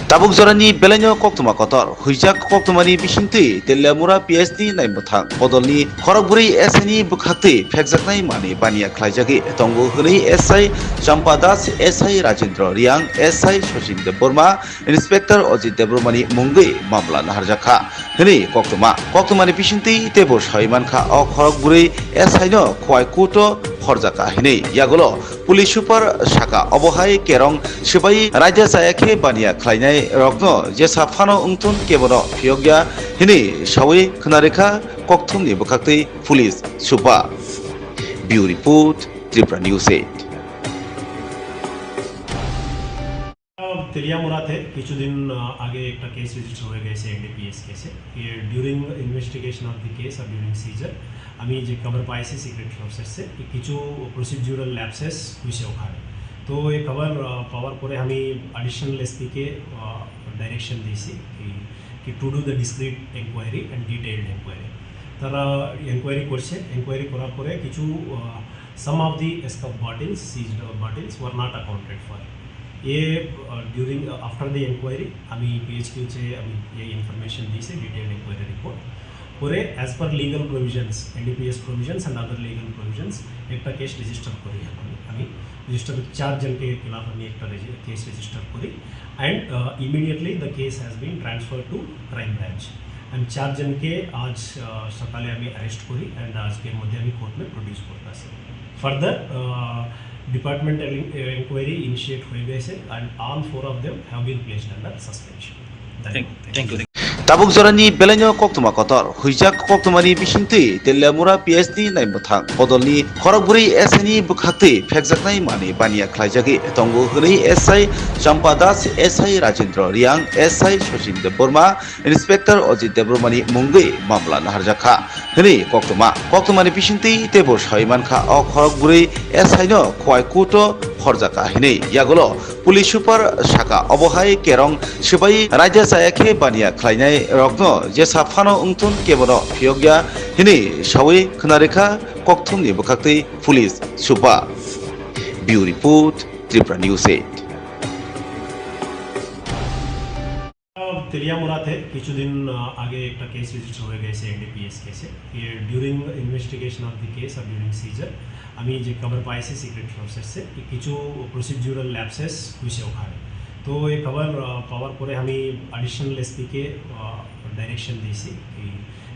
Tabuk Zorani Belenyo Koktuma Kotor, Hujak Koktumani Bishinti, Telemura PSD Naimutang, Podolni, Koraburi SNI Bukhati, Pexaknai Mani, Bania Klajaki, Tongo Huni, SI, Champadas, SI Rajendra Riang, SI Shoshin de Burma, Inspector Ojit de Burmani Mungi, Mamla Naharjaka, Huni, Koktumani Bishinti, Tebo Shaimanka, O Koraburi, SI no, Kwai Kuto, Horjaka, Hini, Yagulo, Police Super Shaka, Obohai, Kerong, Shibai, Raja Sayaki, Bania Klainai, Rogno, Jesafano Untun, Kebono, Pyogya, Hini, Shawi, Kunarika, Koktumni Bukakti, Police Super. Bureau Report, Tripura News 8. তেলিয়ামুড়াতে কিছুদিন আগে একটা case register হয়ে গেছে NDPS কেসে। During investigation of the case আর during seizure আমি যে খবর পাইছি সিক্রেট সোর্সেসে কিছু প্রসিডিউরাল ল্যাপসেস হয়েছে ওখানে। তো এই খবর পাওয়ার পরে আমি অ্যাডিশনাল এসপিকে ডাইরেকশন দিয়েছি কি to do the discreet enquiry and detailed enquiry. তারা এনকোয়ারি করছে, এনকোয়ারি করার পরে কিছু সাম অফ দি এসকাপ bottles seized bottles were not accounted for. ये ड्यूरिंग आफ्टर द इंक्वायरी আমি পিএইচকিউতে আমি এই ইনফরমেশন দিয়েছি ডিটেইলড ইনকোয়ারি রিপোর্ট করে as per legal provisions NDPS provisions and other legal provisions একটা কেস রেজিস্টার করি। আমি রেজিস্টার 4 জনকে खिलाफ আমি একটা কেস রেজিস্টার করি and immediately the case has been transferred to crime branch and 4 জনকে আজ সকালে আমি অ্যারেস্ট করি एंड আজকের মধ্যে আমি কোর্ট में प्रोड्यूस করতেছি। ফার্দার departmental inquiry initiate হয়ে গেছে and all 4 of them have been placed under suspension. Thank you. Tabuk Zorani Belenyo Koktuma Kotor, Hujak Koktumani Bishinti, Telemura PSD Naimutang, Podolni, Koraburi SNI Bukhati, Pexaknai Mani, Bania Klajaki, Tongo Huni, SI, Champadas, SI Rajendra Riang, SI Shoshin de Burma, Inspector Ojit de Burmani Mungi, Mamla Naharjaka, Huni, Koktumani Bishinti, Tebo Shaimanka, O Koraburi, SI no, Kwai Kuto, Horjaka, Hini, Yagulo, Police Super Shaka, Obohai, Kerong, Shibai, Raja Sayaki, Bania Klainai, Rogno, Jesafano Untun, Kebono, Pyogya, Hini, Shawi, Kunarika, Koktumni Bukakti, Police Super. Bureau Report, Tripura News 8. তেলিয়ামুড়াতে কিছুদিন আগে একটা case register হয়ে গেছে NDPS কেসে। During investigation of the case আর during seizure আমি যে খবর পাইছি সিক্রেট সোর্সেসে কিছু প্রসিডিউরাল ল্যাপসেস হয়েছে ওখানে। তো এই খবর পাওয়ার পরে আমি অ্যাডিশনাল এসপিকে ডাইরেকশন দিয়েছি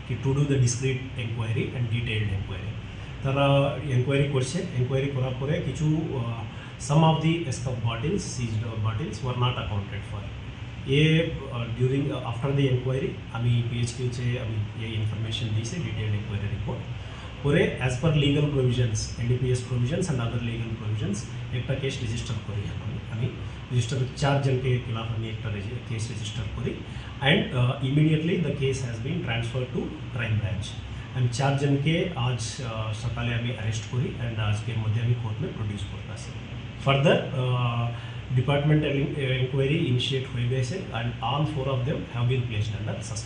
কি to do the discreet enquiry and detailed enquiry. তারা এনকোয়ারি করছে, এনকোয়ারি করার পরে কিছু সাম অফ দি এসকাপ bottles seized bottles were not accounted for. ये ड्यूरिंग आफ्टर द इंक्वायरी আমি পিএইচকিউতে আমি এই ইনফরমেশন দিয়েছি ডিটেইলড ইনকোয়ারি রিপোর্ট করে as per legal provisions NDPS provisions and other legal provisions একটা কেস রেজিস্টার করি। আমি রেজিস্টার 4 জনকে खिलाफ আমি একটা কেস রেজিস্টার করি and immediately the case has been transferred to crime branch and 4 জনকে আজ সকালে আমি অ্যারেস্ট করি एंड আজকের মধ্যে আমি কোর্ট में प्रोड्यूस করতেছি। ফার্দার departmental inquiry initiate হয়ে গেছে and all 4 of them have been placed under suspension.